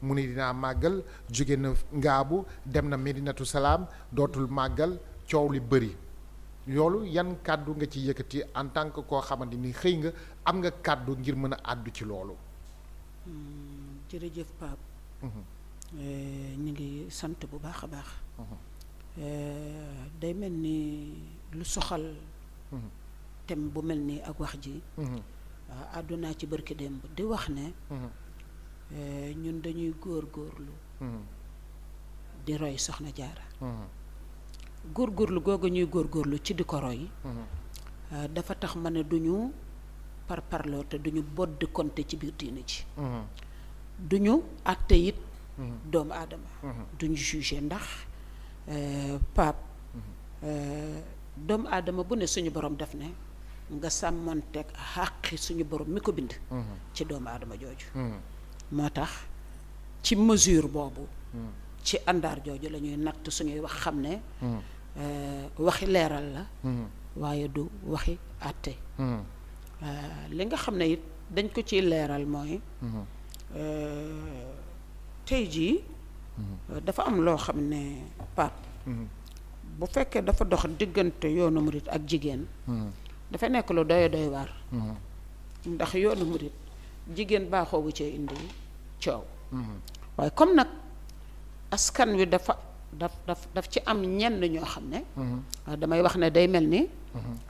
mu ni dinaa màggal jóge na Ngaabu dem na Medinatu Salaam dootul màggal coow li bëri yoolu yan kàddu nga ci yëkkati en tant que koo xamante ni xëy nga am nga kàddu ngir mën a àddu ci loolu. jërëjëf Pape. ñu ngi sant bu baax a baax. day mel ni lu soxal. thème bu mel ni ak wax ji. àddunaa ci barki démb di wax ne. ñun dañuy góorgóorlu. di roy Soxna Jaara. góorgóorlu googu ñuy góorgóorlu ci di ko roy. dafa tax ma ne duñu parparloo te duñu bodd konte ci biir diine ji. duñu àtte it. doomu aadama. duñu jugé ndax Pape. doomu aadama bu ne suñu borom def ne nga sàmmonteeg xàqi suñu borom mi ko bind. ci doomu aadama jooju. moo tax ci mesure boobu. ci àndaar jooju la ñuy natt suñuy wax xam ne. waxi leeral la. waaye du waxi àtte. li nga xam ne it dañ ko ciy leeral mooy. tey jii. dafa am loo xam ne Pape. bu fekkee dafa dox diggante yoonu murit ak jigéen. dafa nekk lu doy waar. ndax yoonu murit jigéen baaxoo bu cee indi coow. waaye comme nag askan wi daf ci am ñenn ñoo xam ne. damay wax ne day mel ni.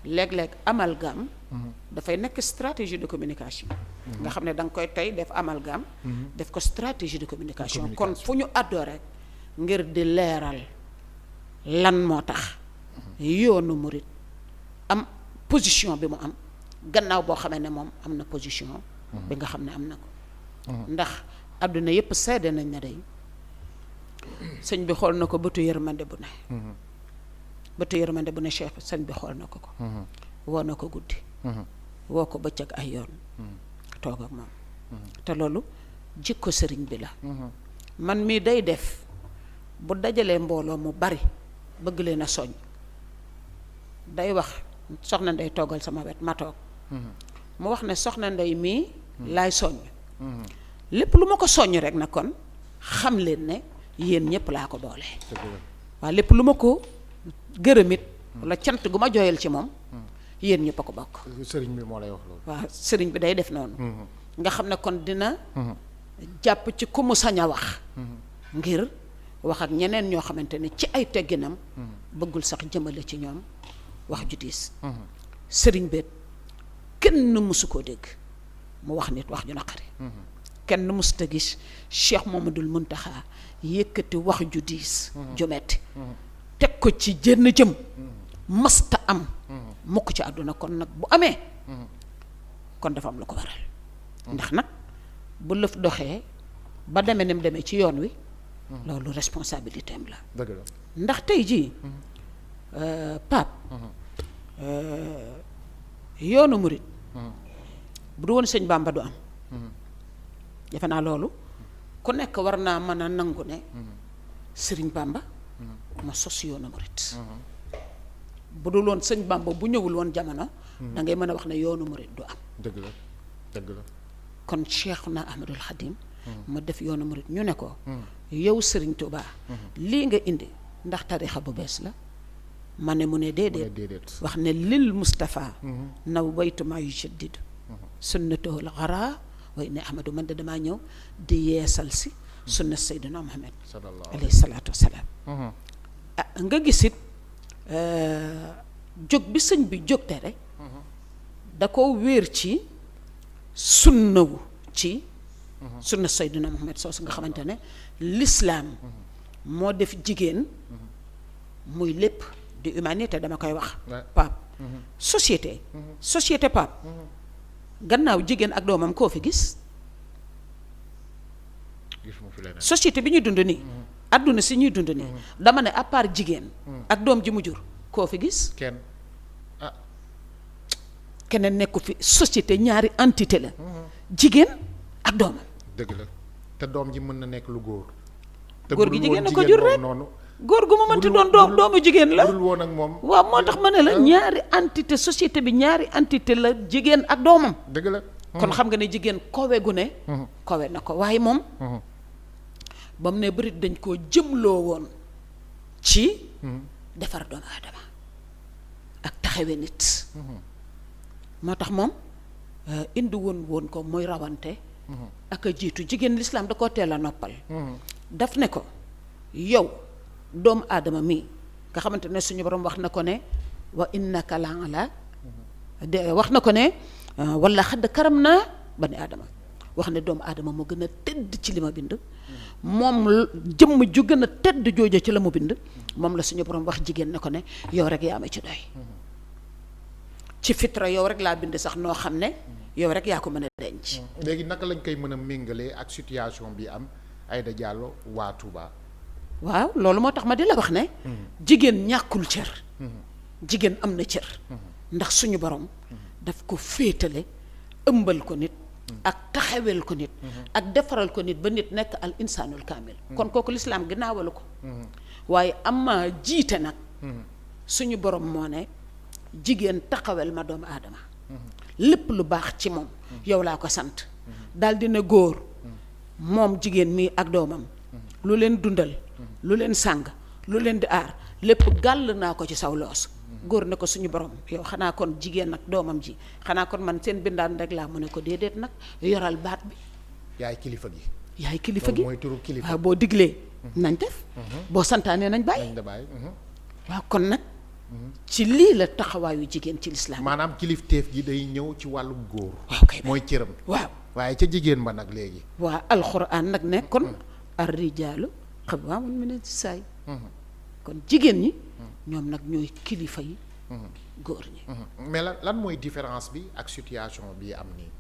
léeg-léeg amalgame. dafay nekk stratégie de communication. nga xam ne da nga koy tey def amalgame. def ko stratégie de communication. kon fu ñu àddoo rek ngir di leeral lan moo tax yoonu murit am position bi mu am gannaaw boo xamee ne moom am na position. bi nga xam ne am na ko. ndax àdduna yépp seede nañ ne day sëñ bi xool na ko bëtu yërmande bu ne. bëtu yërmande bu ne Cheikh sëñ bi xool na ko ko. woo na ko guddi. woo ko bëccëg ay yoon. toog ak moom. te loolu jikko sëriñ bi la. man mii day def bu dajalee mbooloo mu bari bëgg leen a soññ day wax soxna ndey toogal sama wet ma toog. mu wax ne soxna ndey mii laay soññ. lépp lu ma ko soññ rek na kon xam leen ne yéen ñëpp laa ko boole. waaw lépp lu ma ko gërëmit wala cant gu ma jooyal ci moom yéen ñëpp a ko bokk. sëriñ bi moo lay wax loolu. waaw sëriñ bi day def noonu. nga xam ne kon dina jàpp ci ku mu sañ a wax. ngir wax ak ñeneen ñoo xamante ne ci ay tegginam. bëggul sax jëmale ci ñoom wax ju diis. sëriñ beet kenn mësu koo dégg mu wax nit wax ju naqari. kenn mësut a gis Cheikh Mamadul Muntaxa yëkkati wax ju diis. ju metti teg ko ci jënn jëm. masta am. mukk ci àdduna kon nag bu amee. kon dafa am lu ko waral. ndax nag bu lëf doxee ba demee ni mu demee ci yoon wi. loolu responsabilité am la. dëgg la ndax tey jii. Pape. yoonu murit. bu du woon sëñ Bàmba du am. defe naa loolu ku nekk war naa mën a nangu ne. sëriñ Bàmba. ma sos yoonu murit. bu dul woon sëñ Bàmba bu ñëwul woon jamono. da ngay mën a wax ne yoonu murit du am. dëgg la dëgg la. kon Cheikhuna Ahmadul Xadim ma def yoonu murit ñu ne ko. yow Sëriñ Tuubaa lii nga indi ndax tarixa bu bees la. ma ne mu ne déedéet. wax ne lil Mustafa naw waytuma yu jaddidu sunnatahul xaraa way ne Ahmadu man de damaa ñëw di yeesal si sunna Seydina Muhammad alayhi salaatu wasalaam. nga gisit jóg bi sëñ bi jóg te rek da ko wéer ci sunnawu ci sunna Seydina Muhammad soosu nga xamante ne l'islam moo def jigéen muy lépp di humanité dama koy wax Pape société Pape gannaaw jigéen ak doomam koo fi gis société bi ñuy dund nii àdduna si ñuy dund nii dama ne à part jigéen ak doom ji mu jur koo fi gis keneen nekku fi société ñaari entité la jigéen ak doomam. dëgg la te doom ji mën na nekk lu góor. góor gi jigéen a ko jur rek góor gu mu mënti doon doomu jigéen la. woon ak moom. waaw moo tax ma ne la ñaari entité société bi ñaari entité la jigéen ak doomam. dëgg la. kon xam nga ne jigéen kowe gu ne. kowe na ko waaye moom. ba mu ne bërit dañ koo jëmloo woon ci defar doomu aadama ak taxawe nit moo tax moom indi woon ko muy rawante ak a jiitu jigéen lislaam da koo teel a noppal daf ne ko yow doomu aadama mi nga xamante ne suñu borom wax na ko ne wa innaka la ala wax na ko ne wala xadd karam naa bani aadama wax ne doomu aadama moo gën a tedd ci li ma bind moom jëmm ju gën a tedd jooja ci la mu bind moom la suñu borom wax jigéen ne ko ne yow rek yaa ma ci doy ci fitra yow rek laa bind sax noo xam ne yow rek yaa ko mën a denc. léegi naka lañ koy mën a méngalee ak situation bi am Aïda Diallo waa Touba. waaw loolu moo tax ma di la wax ne jigéen ñàkkul cër jigéen am na cër ndax suñu borom daf ko féetale ëmbal ko nit ak taxawel ko nit ak defaral ko nit ba nit nekk al insaanul kaamil kon kooku lislaam ginnaawala ko waaye am ma jiite nag suñu borom moo ne jigéen taxawel ma doomu aadama lépp lu baax ci moom yow laa ko sant daal dina góor moom jigéen mi ak doomam lu leen dundal lu leen sàng lu leen di aar lépp gàll naa ko ci saw loos góor ne ko suñu borom yow xanaa kon jigéen nag doomam ji xanaa kon man seen bindaan rek laa mu ne ko déedéet nag yoral baat bi yaay kilifa gi yaay kilifa gi mooy turu kilifa waaw boo diglee nañ def boo santaanee nañ bàyyi waaw kon nag ci lii la taxawaayu jigéen ci lislaam maanaam kilifteef gi day ñëw ci wàllu góor waaw kay mooy cëram waaw waaye ca jigéen ba nag léegi waa alxuraan nag ne kon ar rijaalu qawwaamun mina nisaa kon jigéen ñi ñoom nag ñooy kilifa yi góor ñi mais lan mooy différence bi ak situation bi am nii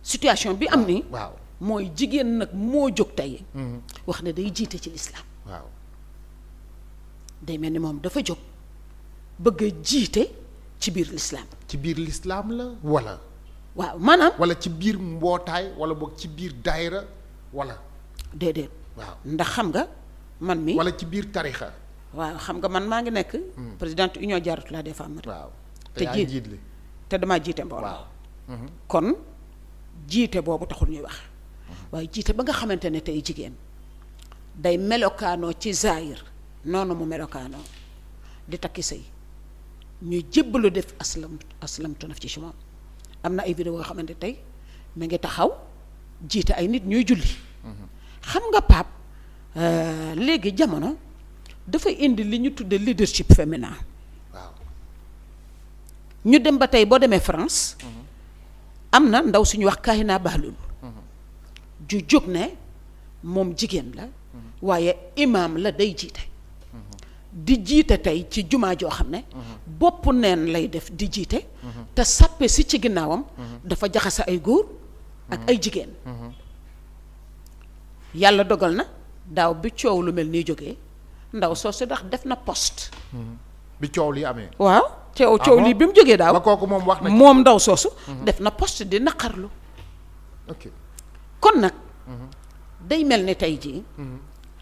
situation bi am nii waaw mooy jigéen nag moo jóg tey wax ne day jiite ci lislaam waaw day mel ni moom dafa jóg bëgg a jiite ci biir lislaam ci biir lislaam la wala waaw maanaam wala ci biir mbootaay wala boog ci biir daayira wala déedéet waaw ndax xam nga man mi wala ci biir tarixa waaw xam nga man maa ngi nekk présidente union Diaratoulah des femmes waaw te jiit li te damaa jiite mbooloo waaw kon jiite boobu taxul ñuy wax waaye jiite ba nga xamante ne tey jigéen day melokaanoo ci zaahir noonu mu melokaanoo di takki sëy ñuy jébbalu def aslamtu nafsi ci moom am na ay vidéo yoo xamante tey mu ngi taxaw jiite ay nit ñuy julli xam nga Pape léegi jamono dafa indi li ñu tudde leadership féminin waaw ñu dem ba tey boo demee France am na ndaw suñu wax Kahina Bahlul ju jóg ne moom jigéen la waaye imaam la day jiite di jiite tey ci jumaa joo xam ne bopp neen lay def di jiite te sàppe si ci ginnaawam dafa jaxase ay góor ak ay jigéen yàlla dogal na daaw bi coow lu mel nii jógee ndaw soosu ndax def na poste bi coow li amee waaw coow lii bi mu jógee daaw ba kooku moom wax na moom ndaw soosu def na poste di naqarlu ok kon nag day mel ni tey jii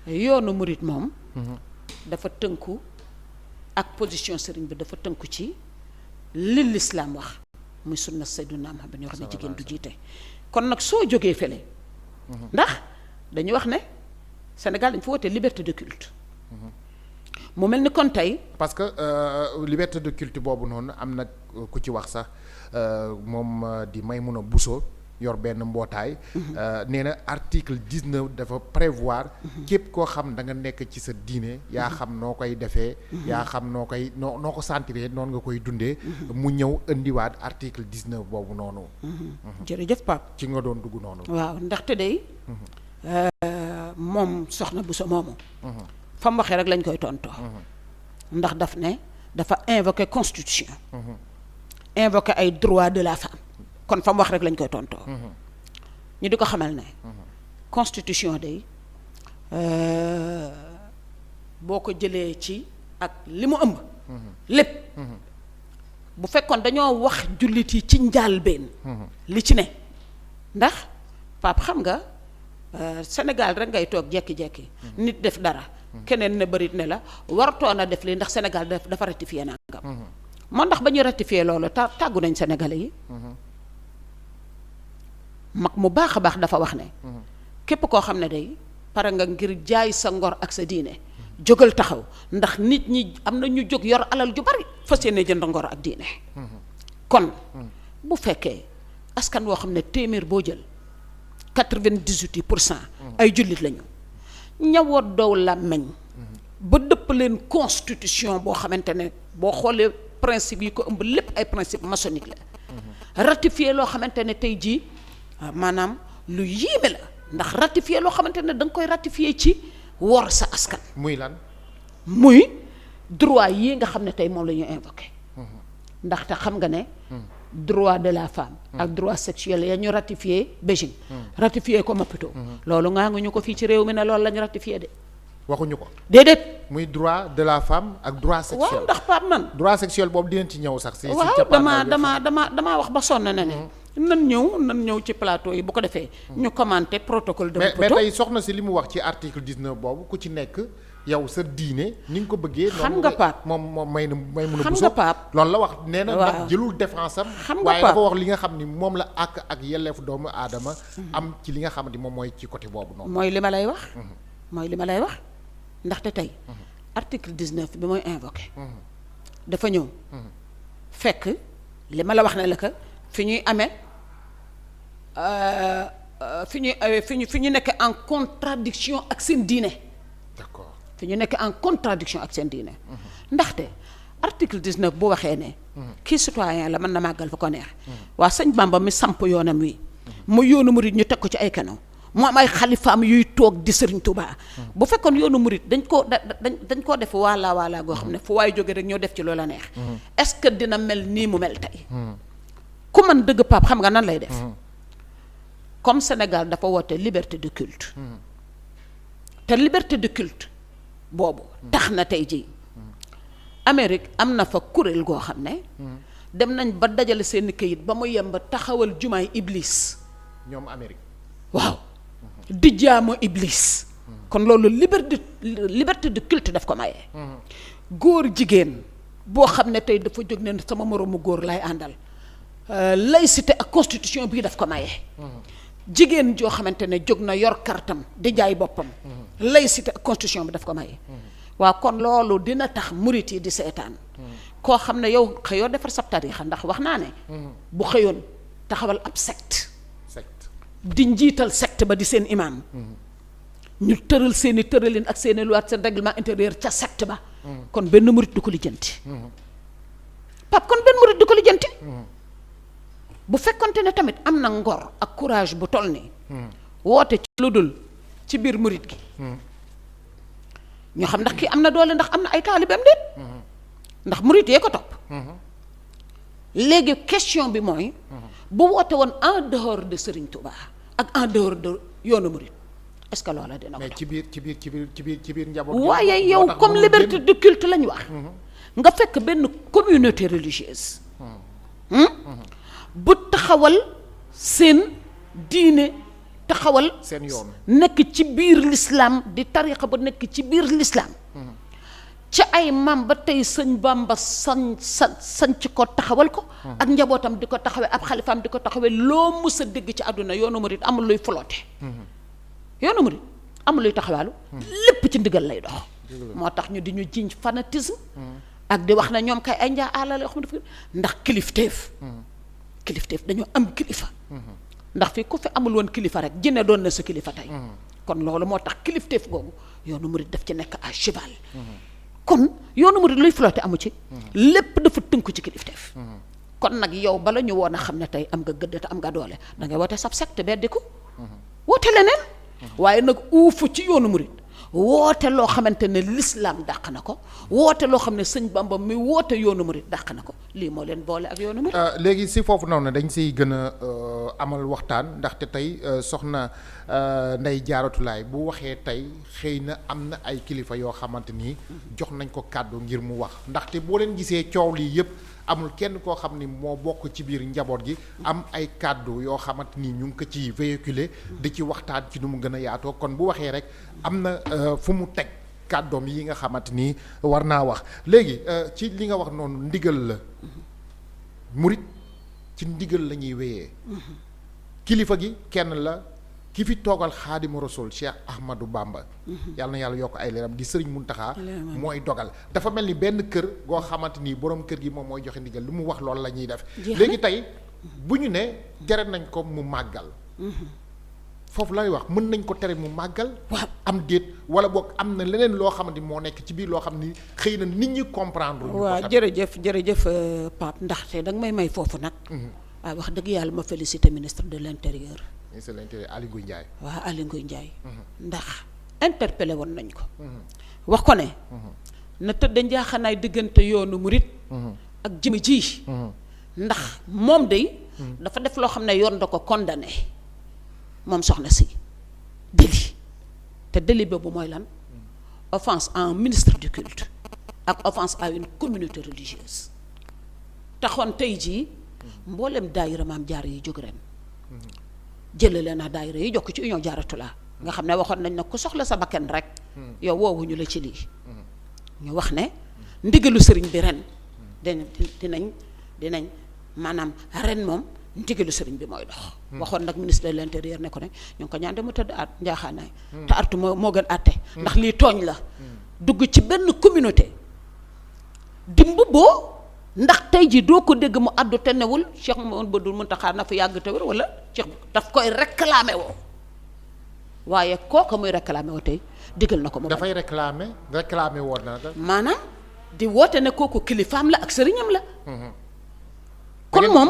yoonu murit moom dafa tënku ak position sëriñ bi dafa tënku ci li lislaam wax muy sunna Seydina Muhammad ñoo xam ne jigéen du jiite kon nag soo jógee fële ndax dañu wax ne Sénégal dañ fa woote liberté de culte mu mel ni kon tey parce que liberté de culte boobu noonu am na ku ci wax sax moom di Maimouna Bousso yor benn mbootaay nee na article 19 dafa prévoir képp koo xam da nga nekk ci sa diine yaa xam noo koy defee yaa xam noo ko sentiree noonu nga koy dundee mu ñëw indiwaat article 19 boobu noonu jërëjëf Pape ci nga doon dugg noonu waaw ndaxte day moom soxna Bousso moomu fa mu waxee rek lañ koy tontoo ndax daf ne dafa invoquer constitution invoquer ay droits de la femme kon fa mu wax rek lañ koy tontoo ñu di ko xamal ne constitution day boo ko jëlee ci ak li mu ëmb lépp bu fekkoon dañoo wax jullit yi ci njàlbéen li ci ne ndax Pape xam nga Sénégal rek ngay toog jekki-jekki nit def dara keneen ne bërit ne la wartoon a def lii ndax Sénégal dafa ratifié nangam moo ndax ba ñu ratifié loolu tàggu nañ Sénégalais yi mag mu baax a baax dafa wax ne képp koo xam ne day pare nga ngir jaay sa ngor ak sa diine jógal taxaw ndax nit ñi am na ñu jóg yor alal ju bari fas yéene jënd ngor ak diine kon bu fekkee askan woo xam ne téeméer boo jël 98% ay jullit lañu ñawoot doow làmmeñ ba dëpp leen constitution boo xamante ne boo xoolee principe yi ko ëmb lépp ay principe maçonnique la ratifié loo xamante ne tey jii maanaam lu yéeme la ndax ratifié loo xamante ne da nga koy ratifié ci wor sa askan muy lan muy droit yi nga xam ne tey moom la ñu invoqué ndaxte xam nga ne droit de la femme ak droit sexuel ya ñu ratifié Beijing ratifié ko Maputo loolu ngaa nga ñu ko fii ci réew mi ne loolu la ñu ratifié de waxuñu ko déedéet muy droit de la femme ak droit sexuel waaw ndax Pape man droit sexuel boobu dinañ ci ñëw sax si waaw damaa wax ba sonn na ne nan ñëw ci plateau yi bu ko defee ñu commenté protocole de Maputo mais tey soxna si li mu wax ci article 19 boobu ku ci nekk yow sa diine ni nga ko bëggee xam nga Pape moom may mun a xam nga Pape loolu la wax nee na nag jëlul défense am xam nga waaye Pape dafa wax li nga xam ni moom la ak yelleefu doomu aadama am ci li nga xam ni moom mooy ci côté boobu noonu mooy li ma lay wax ndaxte tey article 19 bi mooy invoqué dafa ñëw fekk li ma la wax ne la que fi ñuy amee fi ñu nekk en contradiction ak seen diine d'accord fi ñu nekk en contradiction ak seen diine ndaxte article 19 bu waxee ne kii citoyen la mën na màggal fa ko neex waa sëñ Bamba mi samp yoonam wi mu yoonu murit ñu teg ko ci ay kanaw mu am ay xalifaam yuy toog di Sëriñ Tuubaa bu fekkoon yoonu murit dañ koo def waalaa goo xam ne fu waay jóge rek ñoo def ci loola neex est-ce que dina mel nii mu mel tey ku man dëgg Pape xam nga nan lay def comme Sénégal dafa woote liberté de culte te liberté de culte boobu tax na tey jii Amérique am na fa kuréel goo xam ne dem nañ ba dajale seeni këyit ba mu yem ba taxawal jumaay Iblis ñoom Amérique waaw di jaamu Iblis kon loolu liberté de culte daf ko maye. góor jigéen boo xam ne tey dafa jóg ne sama moroomu góor lay àndal laïcité ak constitution bii daf ko maye. jigéen joo xamante ne jóg na yor kartam di jaay boppam laïcité ak constitution bi daf ko maye. waaw kon loolu dina tax murit yi di seetaan koo xam ne yow xëyoo defar sab tariixa ndax wax naa ne bu xëyoon taxawal ab secte di njiital secte ba di seen imam ñu tëral seeni tëralin ak seeni loi seen règlement intérieur ca secte ba kon benn murit du ko lijjanti Pape kon benn murit du ko lijjanti bu fekkonte ne tamit am na ngor ak courage bu toll nii woote ci lu dul ci biir murit gi ñoo xam ndax kii am na doole ndax am na ay taalibeem déet ndax murit yee ko topp léegi question bi mooy bu woote woon en dehors de Serigne Touba ak en dehors de yoonu murit est-ce que loola dina ko mais ci biir njaboot waaye yow comme liberté de culte lañ wax nga fekk benn communauté religieuse bu taxawal seen diine taxawal seen yoon nekk ci biir l'islam di tariqa ba nekk ci biir l'islam ca ay maam ba tey sëñ Bamba sanc ko taxawal ko ak njabootam di ko taxawee ab xalifaam di ko taxawee loo mës a dégg ci àdduna yoonu murit amul luy flotté yoonu murit amul luy taxawaalu lépp ci ndigal lay dox moo tax ñu di ñu jiiñ fanatisme ak di wax na ñoom kay ay njaa àlla la yoo xam ne ndax kilifteef dañoo am kilifa ndax fii ku fi amul woon kilifa rek jinne doon na sa kilifa tey kon loolu moo tax kilifteef googu yoonu murit daf ci nekk à cheval kon yoonu murit luy flotté amu ci lépp dafa tënku ci kilifteef kon nag yow bala ñu woon a xam ne tey am nga gëdd te am nga doole da ngay woote sab secte beddi ko woote leneen waaye nag uufu ci yoonu murit woote loo xamante ne l'islam dàq na ko woote loo xam ne sëñ Bamba mi woote yoonu murit dàq na ko lii moo leen boole ak yoonu murit léegi si foofu noonu dañ siy gën a amal waxtaan ndaxte tey soxna Ndeye Diaratou Laye bu waxee tey xëy na am na ay kilifa yoo xamante ni jox nañ ko kàddu ngir mu wax ndaxte boo leen gisee coow lii yëpp amul kenn koo xam ni moo bokk ci biir njaboot gi am ay kàddu yoo xamante ni ñu ngi ko ci véhiculer di ci waxtaan ci nu mu gën a yaatoo kon bu waxee rek am na fu mu teg kàddoom yi nga xamante ni war naa wax léegi ci li nga wax noonu ndigal la murit ci ndigal la ñuy wéyee kilifa gi kenn la ki fi toogal Xaadimu Rasuul Cheikh Ahmadou Bamba. yàlla na yàlla yokk ay leeram di Sëriñ Muntaxa mooy dogal dafa mel ni benn kër goo xamante ni borom kër gi moom mooy joxe ndigal lu mu wax loolu la ñuy def. léegi tey bu ñu ne tere nañ ko mu màggal. foofu lay wax mën nañ ko tere mu màggal. waaw am déet wala boog am na leneen loo xamante ni moo nekk ci biir loo xam ni xëy na nit ñi comprendre. waaw jërëjëf Pape ndaxte danga may foofu nag. waaw wax dëgg yàlla ma félicité ministre de l'intérieur. ministre de l'intérieur Aly Ngouille Ndiaye. waaw Aly Ngouille Ndiaye. ndax interpellé woon nañ ko. wax ko ne. na tëdd njaaxanaay diggante yoonu murit ak jëmi ji. ndax moom day dafa def loo xam ne yoon da ko condamné moom soxna si délit te délit boobu mooy lan offense à un ministre du culte ak offense à une communauté religieuse taxoon tey jii mboolem daayira Maam Jaara yi jóg ren jëlale naa daayira yi jokk ci union Jaaratulaa nga xam ne waxoon nañ ne ku soxla sa bakken rek yow woowuñu la ci lii ñu wax ne ndigalu sëriñ bi ren dinañ maanaam ren moom ndigalu sëriñ bi mooy dox waxoon nag ministre de l'intérieur ne ko ne ñu ngi ko ñaan de mu tëdd at njaaxaanaay te artu moo gën àtte ndax lii tooñ la dugg ci benn communauté dimb boo ndax tey ji doo ko dégg mu àddu te newul Cheikh Mouhamadoul Mountakha na fa yàgg te wér wala Cheikh daf koy réclamer woo waaye kooka muy réclamer woo tey digal na ko mu dafay réclamer woon na maanaam di woote ne kooku kilifaam la ak sëriñam la kon moom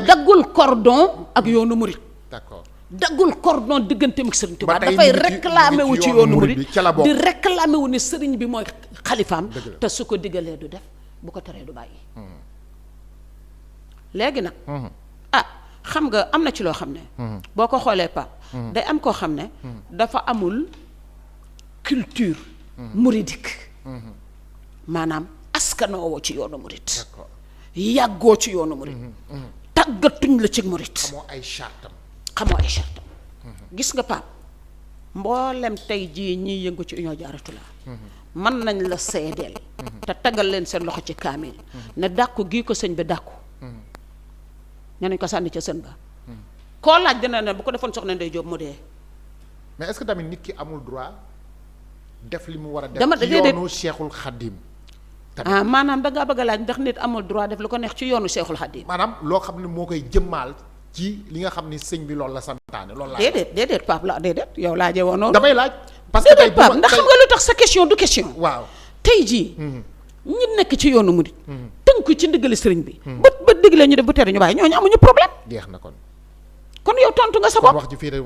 daggul cordon ak yoonu murit d'accord daggul cordon diggante ak sëriñ Tuubaa dafay réclamer wu ci yoonu murit di réclamer wu ne sëriñ bi mooy xalifaam te su ko diggalee du def bu ko teree du bàyyi léegi nag xam nga am na ci loo xam ne boo ko xoolee pa day am koo xam ne dafa amul culture muridique maanaam askanoo ci yoonu murit yàggoo ci yoonu murit tàggatuñ la ci murit xamoo ay chartam gis nga Pape mboolem tey jii ñiy yëngu ci union Jaaratulaa mën nañ la seedeel te tagal leen seen loxo ci kaamil ne dàkku gii ko sëñ bi dàkku ne nañ ko sànni ca sën ba koo laaj dina ne bu ko defoon soxna Ndey Jóob mu dee mais est-ce que tamit nit ki amul droit def li mu war a def ci yoonu Cheikhul Khadim maanaam dangaa bëgg a laaj ndax nit amul droit def lu ko neex ci yoonu Cheikhul Khadim maanaam loo xam ne moo koy jëmmaal ci li nga xam ni sëñ bi loolu la santaane loolu laa déedéet Pape la déedéet yow laajee woon noonu damay laaj parce que tey Pape ndax xam nga lu tax sa question du question waaw tey jii ñi nekk ci yoonu murit tënku ci ndigali sëriñ bi ba digle ñu def bu tere ñu bàyyi ñooñu amuñu problème jeex na kon yow tontu nga sa bopp wax ji fii rek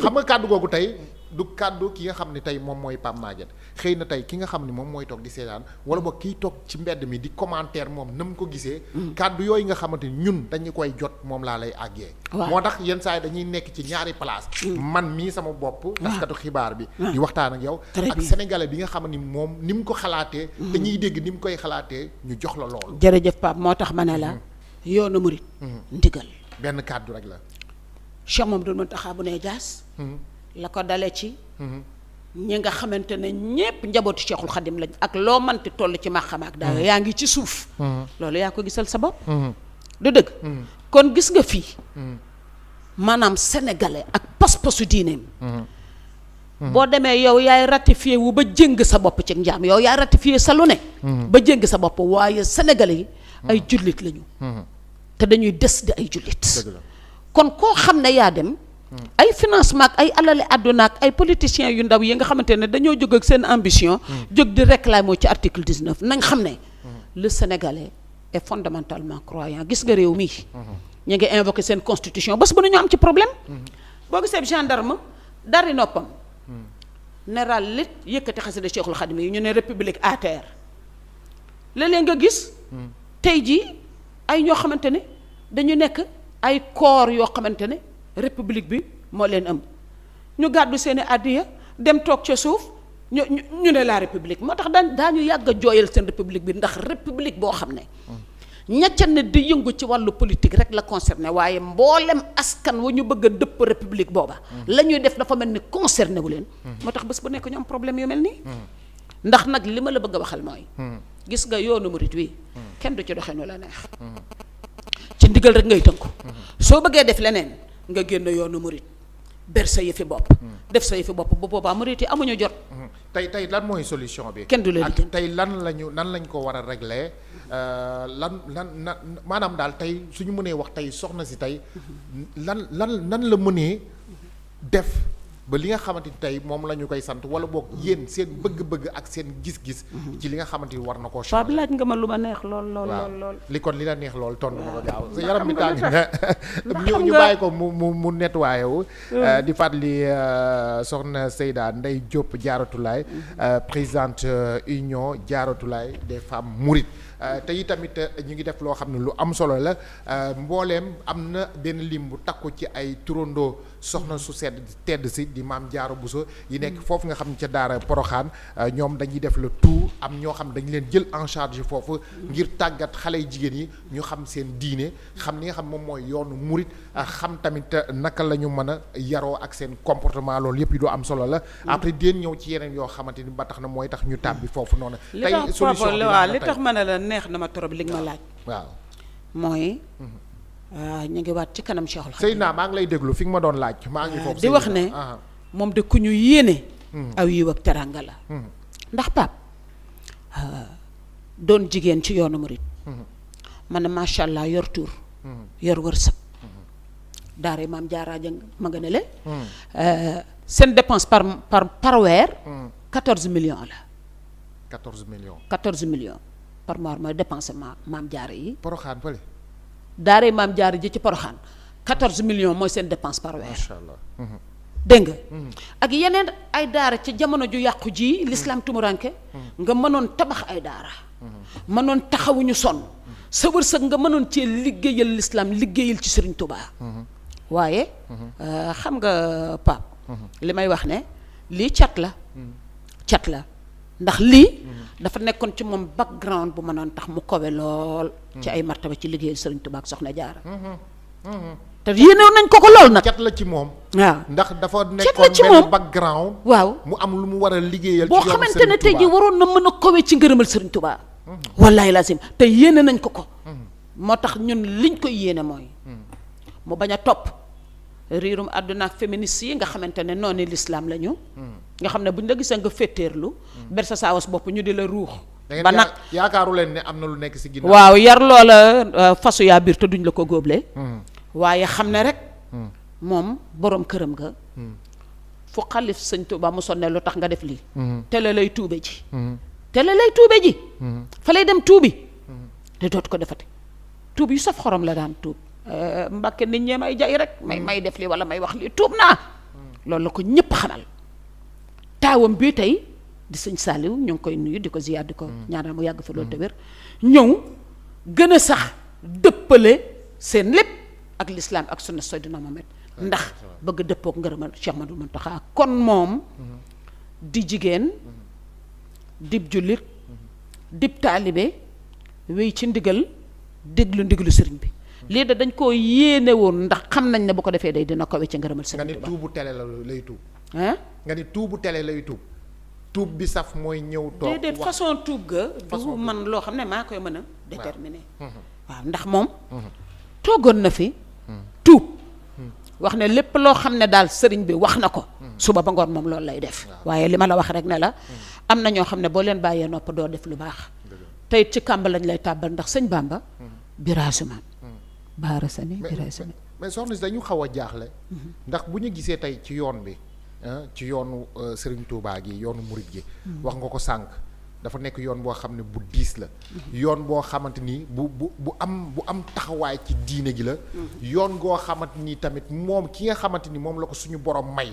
xam nga kàddu googu tey du kàddu ki nga xam ne tey moom mooy Pape Maguette xëy na tey ki nga xam ne moom mooy toog di seetaan wala boog kiy toog ci mbedd mi di commentaire moom na mu ko gisee kàddu yooyu nga xamante ni ñun dañu koy jot moom laa lay àggee moo tax yenn saa yi dañuy nekk ci ñaari place man mii sama bopp taskatu xibaar bi di waxtaan ak yow ak sénégalais bi nga xam ni moom ni mu ko xalaatee dañuy dégg ni mu koy xalaatee ñu jox la loolu jërëjëf Pape moo tax ma ne la yoonu murit ndigal benn kàddu rek la Cheikh Mouhamadoul Mountakha bu ne jaas la ko dale ci ñi nga xamante ne ñépp njabootu Cheikhul Khadim lañ ak loo manti toll ci maxama ak daayo yaa ngi ci suuf loolu yaa ko gisal sa bopp du dëgg kon gis nga fii maanaam sénégalais ak pas-pasu diineem boo demee yow yaay ratifié wu ba jéng sa bopp ci njaam yow yaay ratifié sa lu ne ba jéng sa bopp waaye sénégalais yi ay jullit lañu te dañuy des di ay jullit kon koo xam ne yaa dem ay financement ak ay alali àdduna ak ay politiciens yu ndaw yi nga xamante ne dañoo jóg ak seen ambition jóg di réclamer ci article 19 nañ xam ne le sénégalais est fondamentalement croyant gis nga réew mii ñu ngi invoqué seen constitution bés bu ñu am ci problème boo gisee gendarme dari noppam ne ràllit yëkkati xasida Cheikhul Khadim yi ñu ne république à terre léeg-léeg nga gis tey jii ay ñoo xamante ne dañu nekk ay corps yoo xamante ne république bi moo leen ëmb ñu gàddu seeni àddiya dem toog ca suuf ñu ne la république moo tax daañu yàgg a jooyal seen république bi ndax république boo xam ne ñacca ne di yëngu ci wàllu politique rek la concerné waaye mboolem askan wa ñu bëgg a dëpp république booba la ñuy def dafa mel ni concerné wu leen moo tax bés bu nekk ñu am problème yu mel nii ndax nag li ma la bëgg a waxal mooy gis nga yoonu murit wi kenn du ci doxee nu la neex ci ndigal rek ngay tënku soo bëggee def leneen nga génn yoonu murit ber sa yëfi bopp. def sa yëfi bopp bu boobaa murit yi amuñu jot. tey lan mooy solution bi. kenn du leen ak tey nan lañ ko war a régler lan maanaam daal tey suñu mënee wax tey soxna si tey lan la mënee def ba li nga xamante ni tey moom la ñu koy sant wala boog yéen seen bëgg-bëgg ak seen gis-gis. ci li nga xamante ni war na koo changer. Pape laaj nga ma lu ma neex lool. li kon li la neex lool tontu ma ko gaaw sa yaram bi tàng na ñu bàyyi ko mu nettoyé wu. di fàttali soxna Seyda Ndeye Diop Diaratulaye présidente union Diaratulaye des femmes mourides. te itamit ñu ngi def loo xam ne lu am solo la mbooleem am na benn lim bu takku ci ay turandoo soxna su tedd si di maam Jaara Buso yi nekk foofu nga xam ne ca daara Poroxaan ñoom dañuy def le tout am ñoo xam dañu leen jël en charge foofu ngir tàggat xale yu jigéen yi ñu xam seen diine xam li nga xam moom mooy yoonu murit xam tamit naka la ñu mën a yaroo ak seen comportement loolu yëpp yi du am solo la après déen ñëw ci yeneen yoo xamante ni ba tax na mooy tax ñu tàbbi foofu noonu tey solution bi li tax ma ne la neex na ma trop li nga ma laaj. waaw mooy. ñu ngi waat ci kanam Cheikhul Khadim. Seydina maa ngi lay déglu fi nga ma doon laaj. maa ngi foofu di wax ne moom de ku ñu yéene. aw yiw ak teranga la. ndax Pape doon jigéen ci yoonu murit. man ne macha allah yor tur. yor wërsëg. daara maam Jaara Jëng ma nga ne le. seen dépense par weer. 14 millions la. 14 millions. par mois mooy dépensé maam Jaara yi. Poroxaan fële. daara maam Jaara ji ci Poroxaan 14 millions mooy seen dépense par weer. macha allah. dégg nga. ak yeneen ay daara ci jamono ju yàqu ji l'islam tumuranke nga mënoon tabax ay daara. mënoon taxawuñu sonn. sa wërsëg nga mënoon cee liggéeyal l'islam liggéeyal ci Sëriñ Tuubaa. waaye. xam nga Pape. li may wax ne lii cat la. ndax lii. dafa nekkoon ci moom background bu mënoon tax mu kowe lool. ci ay martaba ci liggéeyal Sëriñ Tuubaa ak Soxna Jaara. te yéenew nañ ko lool nag. cat la ci moom. waaw ndax dafa nekkoon benn background. waaw mu am lu mu war a liggéeyal. boo xamante ne tey jii waroon na mën a kowe ci ngërëmal Sëriñ Tuubaa. wallaay lazim te yéene nañ ko. moo tax ñun liñ koy yéene mooy. mu bañ a topp riirum àdduna ak féministes yi nga xamante ne noonu l'islam la ñu. nga xam ne buñ la gisee nga féeteerlu. ber sa saawas bopp ñu di la ruux. ba nag yaakaaru leen ne am na lu nekk ci ginnaaw. waaw yar loola fasu yaa biir te duñ la ko góoble. waaye xam ne rek. moom borom këram nga. fu xalif Sëñ Tuubaa mu sonne lu tax nga def lii. tele lay tuube ji. fa lay dem tuubi. te dootu ko defati. tuub yu saf xorom la daan tuub. Mbàkke nit ñee may jay rek may def lii wala may wax lii tuub naa. loolu la ko ñëpp xamal. taawam bii tey di sëñ Saaliw ñu ngi koy nuyu di ko ziyaar di ko ñaanal mu yàgg fa loolu te wér ñëw gën a sax dëppale seen lépp ak lislaam ak sunna Seydina Muhammad ndax bëgg dëppook ngërëmal Cheikh Ahmadou Mountakha kon moom di jigéen dib jullit dib taalibe wéy ci ndigal déglu ndigalu sëriñ bi lii da dañ koo yéene woon ndax xam nañ ne bu ko defee day dina ko ci ngërëmal sëriñ bi. nga ni tuubu tele la lay tuub. nga ni tuubu tele lay tuub. tuub bi saf mooy ñëw toog wax déedéet façon tuub ga du man loo xam ne maa koy mën a déterminer. waaw ndax moom. toogoon na fi. tuub. wax ne lépp loo xam ne daal sëriñ bi wax na ko. suba ba ngoon moom loolu lay def. waaye li ma la wax rek ne la. am na ñoo xam ne boo leen bàyyee nopp doo def lu baax. tey ci kàmb lañ lay tàbbal ndax sëñ Bamba. biraasumaan. baara sani biraasumaan. mais soxna si dañu xaw a jaaxle. ndax bu ñu gisee tey ci yoon bi. ci yoonu Serigne Touba gi yoonu murit gi. wax nga ko sànq dafa nekk yoon boo xam ne bu diis la. yoon boo xamante ni bu am taxawaay ci diine gi la. yoon goo xamante ni tamit moom ki nga xamante ni moom la ko suñu borom may.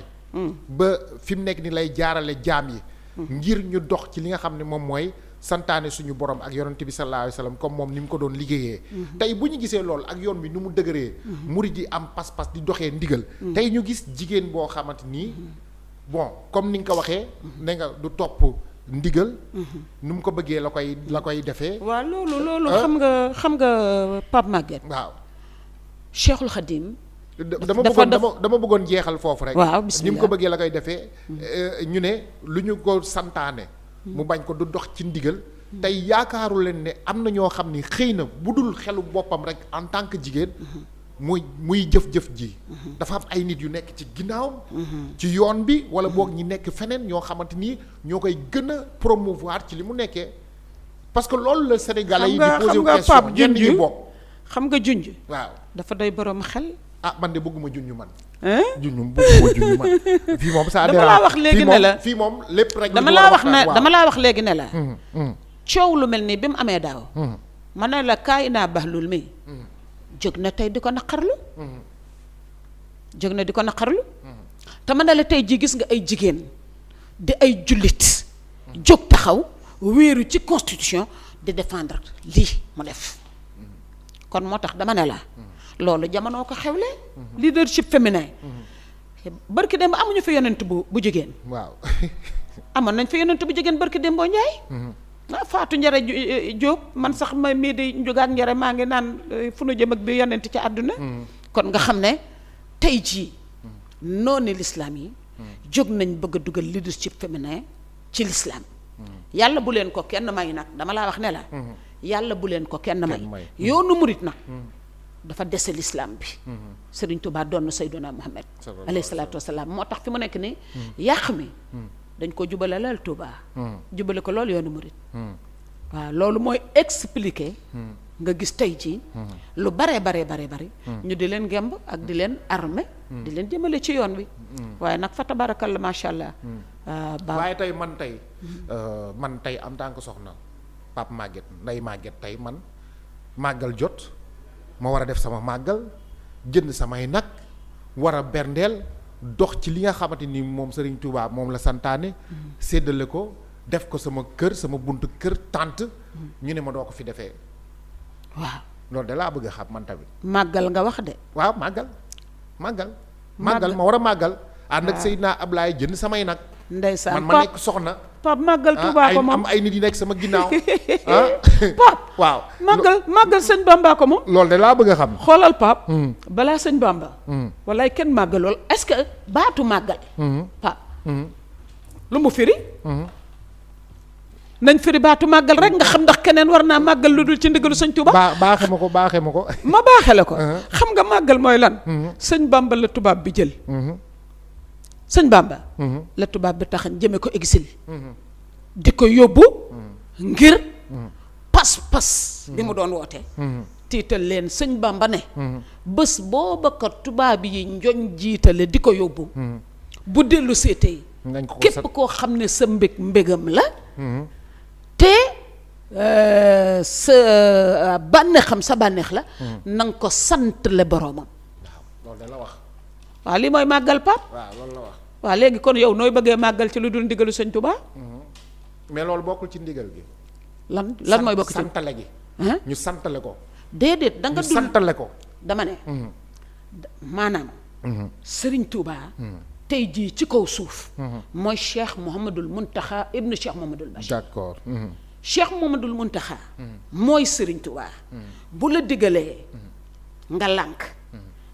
ba fi mu nekk ni lay jaarale jaam yi. ngir ñu dox ci li nga xam ne moom mooy santaane suñu borom ak yonent bi sallallahu alayhi wa sallam comme moom ni mu ko doon liggéeyee. tey bu ñu gisee loolu ak yoon bi nu mu dëgëree. murit yi am pas-pas di doxee ndigal. tey ñu gis jigéen boo xamante ni. bon comme ni nga ko waxee. ne nga du topp ndigal. nu mu ko bëggee la koy defee. waaw loolu xam nga Pape Maguette. waaw. Cheikhul Khadim. dama bëggoon jeexal foofu rek. waaw bismillah ni mu ko bëggee la koy defee. ñu ne lu ñu ko santaane. mu bañ ko du dox ci ndigal. tey yaakaaru leen ne am na ñoo xam ni xëy na bu dul xelu boppam rek en tant que jigéen. muy jëf-jëf ji. dafa am ay nit yu nekk ci ginnaawam. ci yoon bi wala boog ñi nekk feneen ñoo xamante ni ñoo koy gën a promouvoir ci li mu nekkee parce que loolu la Sénégalais yi di posé question ñenn ñi bokk. xam nga junj. waaw dafa doy borom xel. man de bëgguma junj man. bëgguma junj man. fii moom ça dama laa wax léegi ne la fii moom lépp rek. dama laa wax léegi ne la. coow lu mel nii bi mu amee daaw. ma ne la kaay naa baxlul mi. jóg na tey di ko naqarlu. te ma ne la tey ji gis nga ay jigéen di ay jullit. jóg taxaw wéeru ci constitution di défendre lii mu def. kon moo tax dama ne la. loolu jamono ko xewle. leadership féminin. barki dem amuñu fi yonent bu jigéen. waaw. amoon nañ fi yonent bu jigéen barki dem boo Njaay. Faatu Njare Jóob man sax ma mii di njugaat njare maa ngi naan fu nu jëm ak bi yonent ci àdduna. kon nga xam ne tey jii noonu l'islam yi. jóg nañ bëgg a dugal leadership féminin ci l'islam. yàlla bu leen ko kenn may nag dama laa wax ne la. yàlla bu leen ko kenn may. yoonu murit nag. dafa dese l'islam bi. Serigne Touba doon na Seydina Muhammad alayhi salaatu wasalaam moo tax fi mu nekk nii. yàq mi. dañ ko jubale lal Touba. jubale ko loolu yoonu murit. waaw loolu mooy expliquer. nga gis tey jii. lu bare. ñu di leen gemb ak di leen armé. di leen jëmale ci yoon wi. waaye nag fa tabarakallah macha allah. waaye tey man tey en tant que soxna Pape Maguette Ndeye Maguette tey man màggal jot ma war a def sama màggal jënd samay nag war a berndeel. dox ci li nga xamante ni moom Serigne Touba moom la santaane. séddale ko def ko sama kër sama buntu kër tànt ñu ne ma doo ko fi defee. waaw loolu de laa bëgg a xam man tamit. màggal nga wax de. waaw màggal ma war a màggal. ànd ak Seydina Ablaye jënd samay nag. ndeysaan man ma nekk soxna. Pape màggal Touba ko moom am ay nit yi nekk sama ginnaaw. Pape waaw. màggal sëñ Bamba ko moom. loolu de laa bëgg a xam. xoolal Pape. balaa sëñ Bamba. walaay kenn màggal lool est-ce que baatu màggal. Pape. lu mu firi. nañ firi baatu màggal rek nga xam ndax keneen war naa màggal lu dul ci ndigalu sëñ Touba. baaxe ma ko. ma baaxe la ko. xam nga màggal mooy lan. sëñ Bamba la tubaab bi jël. sëñ Bamba. la tubaab bi tax jëme ko exil. di ko yóbbu. ngir pas-pas. bi mu doon woote. tiital leen sëñ Bamba ne. bés booba ko tubaab yi njoñ jiitale di ko yóbbu. bu dellu seetee. képp koo xam ne sa mbégam la. te sa bànneexam sa bànneex la. na nga ko sant le boroomam. waaw loolu de la wax. waaw lii mooy màggal Pape. waaw loolu la wax. waaw léegi kon yow nooy bëggee màggal ci lu dul ndigalu sëñ Touba. mais loolu bokkul ci ndigal gi. lan mooy bokk ci santale gi. ñu santale ko. déedéet da nga dul santale ko. dama ne. maanaam. Serigne Touba. tey jii ci kaw suuf. mooy Cheikh Mouhamadul Mountakha ibnu Cheikh Mouhamadul Bachir. d'accord. Cheikh Mouhamadul Mountakha. mooy Serigne Touba. bu la digalee. nga lànk.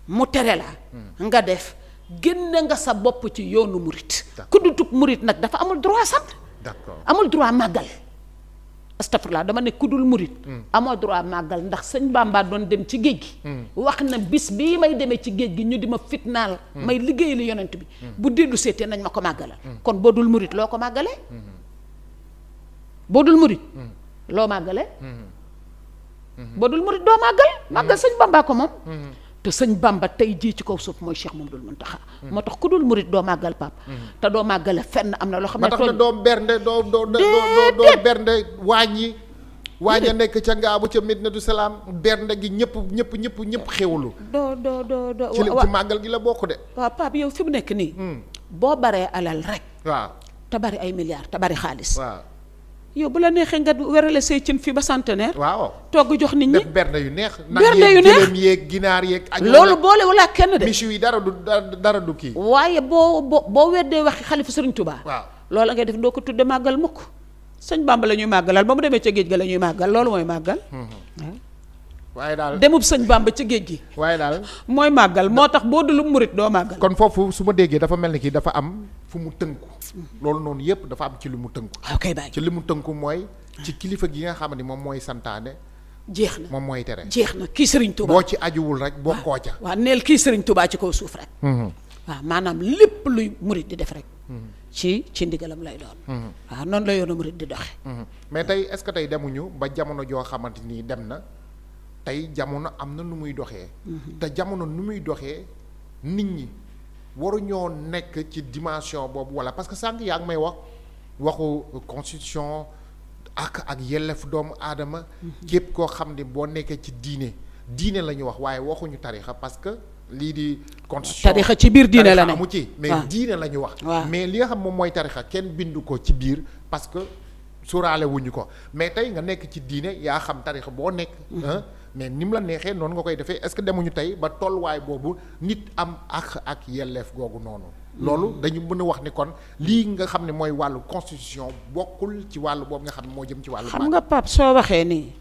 mu tere la. nga def génne nga sa bopp ci yoonu murit. ku dutub murit nag dafa amul droit sant. d'accord amul droit màggal. astafurlah dama ne ku dul murit. amoo droit màggal ndax sëñ Bamba doon dem ci géej gi. wax na bis bii may demee ci géej gi ñu di ma fitnaal. may liggéey li yonent bi. bu dellu seetee nañ ma ko màggalal. kon boo dul murit loo ko màggalee. boo dul murit. loo màggalee. boo dul murit doo màggal. màggal sëñ Bamba ko moom. te sëñ Bamba tey jii ci kaw suuf mooy Cheikh Mamadou Mountakha. moo tax ku dul murit doo màggal Pape. te doo màggale fenn am na loo xam ne. ma tax na doo bernde doo bernde waañ a nekk ca Ngaabu ca Medinatu Salaam bernde gi ñëpp xewlu. doo ci màggal gi la bokk de. waaw Pape yow fi mu nekk nii. boo baree alal rek. waaw te bari ay milliards te bari xaalis. waaw. yow bu la neexee nga werale say cin fii ba centenaire. waaw togg jox nit ñi. def bernde yu neex. bernde yu neex nag yeeg ginaar yeeg. loolu boole wala kenn de. michu yi dara du kii. waaye boo weddee waxi xalifa Sëriñ Touba. waaw loolu ngay def doo ko tudde màggal mukk. sëñ Bamba la ñuy màggalal ba mu demee ca géej ga la ñuy màggal loolu mooy màggal. waaye daal demub sëñ Bamba ca géej gi. waaye daal mooy màggal moo tax boo dul murit doo màggal. kon foofu su ma déggee dafa mel ni kii dafa am fu mu tënku. loolu noonu yëpp dafa am ci li mu tënku. ok bàyyi ci li mu tënku mooy. ci kilifa gi nga xam ne moom mooy santaane jeex na moom mooy tere. jeex na kii Serigne Touba boo ci ajuwul rek bokkoo ca. waaw neel kii Serigne Touba ci kaw suuf rek. waaw maanaam lépp luy murit di def rek. ci ndigalam lay doon. waaw noonu la yoonu murit di doxe mais tey est-ce que tey demuñu ba jamono joo xamante ni dem na tey jamono am na nu muy doxee. te jamono nu muy doxee nit ñi waruñoo nekk ci dimension boobu wala parce que sànq yaa ngi may waxu constitution ak yelleef doomu aadama. képp koo xam ne boo nekkee ci diine la ñu wax waaye waxuñu tarixa parce que. lii di constitution tarixa ci biir diine la ne amu ci mais diine la ñu wax. mais li nga xam moom mooy tarixa kenn bindu ko ci biir parce que sóoraale wuñu ko mais tey nga nekk ci diine yaa xam tarixa boo nekk. mais ni mu la neexee noonu nga koy defee est-ce que demuñu tey ba tolluwaay boobu nit am ak yelleef googu noonu. loolu dañu mën a wax ni kon lii nga xam ne mooy wàllu constitution bokkul ci wàllu boobu nga xam ne moo jëm ci wàllu. xam nga Pape soo waxee nii.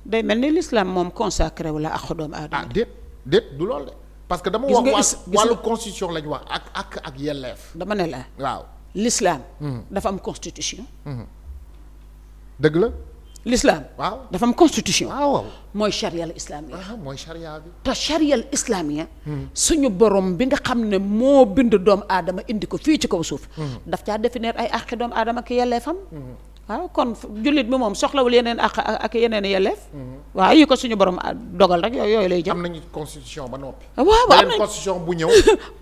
day mel ni l'islam moom consacré wu la ak doomu aadama. déet du loolu de. parce que dama wax wàllu constitution la ñu wax ak yelleef. dama ne la waaw l'islam dafa am constitution. dëgg la. l'islam waaw dafa am constitution. waaw mooy charia al islamia. mooy charia bi. te charia al islamia. suñu borom bi nga xam ne moo bind doomu aadama indi ko fii ci kaw suuf. daf caa définir ay àqi doomu aadama ak yelleefam. waaw kon jullit bi moom soxlawul yeneen ak yeneen yelleef. waaw yi ko suñu borom dogal rek yooyu lay jëm. am nañu constitution ba noppi. waaw am nañu constitution bu ñëw.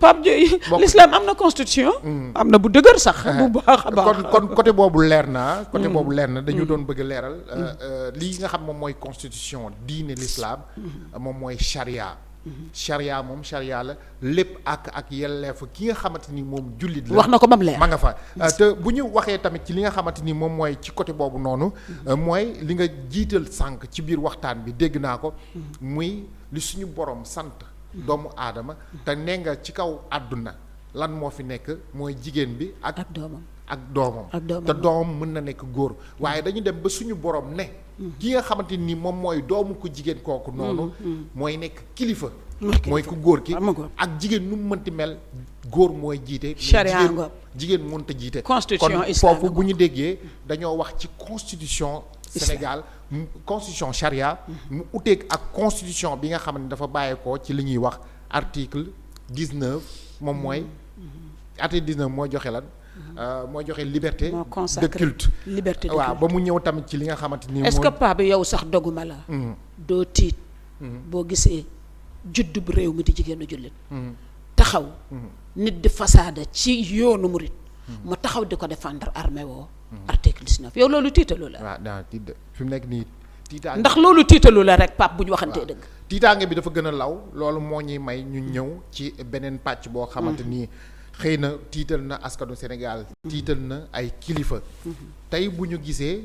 Pape Diop l'islam am na constitution. am na bu dëgër sax. bu baax a baax kon côté boobu leer na. côté boobu leer na dañu doon bëgg a leeral. lii nga xam moom mooy constitution diine l'islam. moom mooy charia. charia moom charia la lépp ak yelleef ki nga xamante ni moom jullit la. wax na ko ba mu leer ma nga fa te bu ñu waxee tamit ci li nga xamante ni moom mooy ci côté boobu noonu. mooy li nga jiital sànq ci biir waxtaan bi dégg naa ko. muy li suñu borom sant. doomu aadama te nee nga ci kaw àdduna lan moo fi nekk mooy jigéen bi ak doomam. te doomam mën na nekk góor waaye dañu dem ba suñu borom ne. ki nga xamante ni moom mooy doomu ko jigéen kooku noonu. mooy nekk kilifa. mooy ku góor ki ak jigéen nu mu mënti mel góor mooy jiite. charia jigéen mënta jiite. constitution kon foofu bu ñu déggee dañoo wax ci constitution. Sénégal constitution charia. mu uteeg ak constitution bi nga xam ne dafa bàyyeekoo ci li ñuy wax article 19 moom mooy. article 19 mooy joxe lan. mooy joxe liberté de culte. liberté de culte waaw ba mu ñëw tamit ci li nga xamante ni. est-ce que Pape bi yow sax doguma la. doo tiit. boo gisee juddu bu réew mi di jigéenu jullit. taxaw. nit di fasaada ci yoonu murit. mu taxaw di ko défendre armée woo. article 19 yow loolu tiitalu la. waaw daa tiit fi mu nekk nii tiitaange. ndax loolu tiitalu la rek Pape bu ñu waxantee dëgg. tiitaange bi dafa gën a law loolu moo ñuy may ñu ñëw ci beneen pàcc boo xamante ni. xëy na tiital na askanu Sénégal tiital na ay kilifa tey bu ñu gisee